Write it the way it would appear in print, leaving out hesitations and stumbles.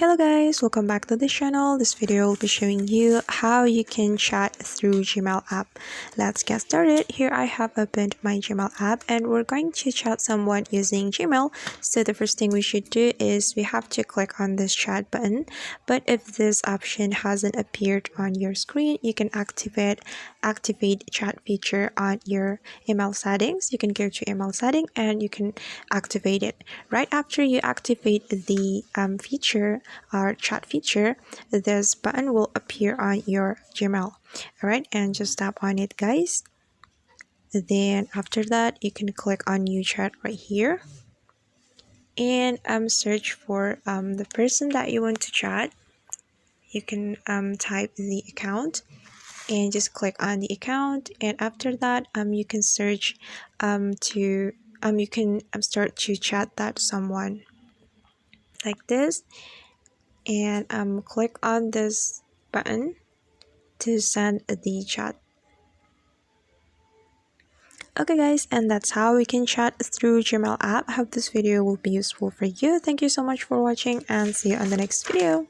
Hello guys, welcome back to the channel. This video will be showing you how you can chat through Gmail app. Let's get started. Here I have opened my Gmail app and we're going to chat someone using Gmail. So the first thing we should do is we have to click on this chat button. But if this option hasn't appeared on your screen, you can activate chat feature on your email settings. You can go to email setting and you can activate it. Right after you activate the feature or chat feature, this button will appear on your Gmail. Alright, and just tap on it, guys. Then after that, you can click on new chat right here and search for the person that you want to chat. You can type the account and just click on the account, and after that you can search you can start to chat that someone like this, and click on this button to send the chat. Okay guys, and that's how we can chat through Gmail app. I hope this video will be useful for you. Thank you so much for watching and see you on the next video.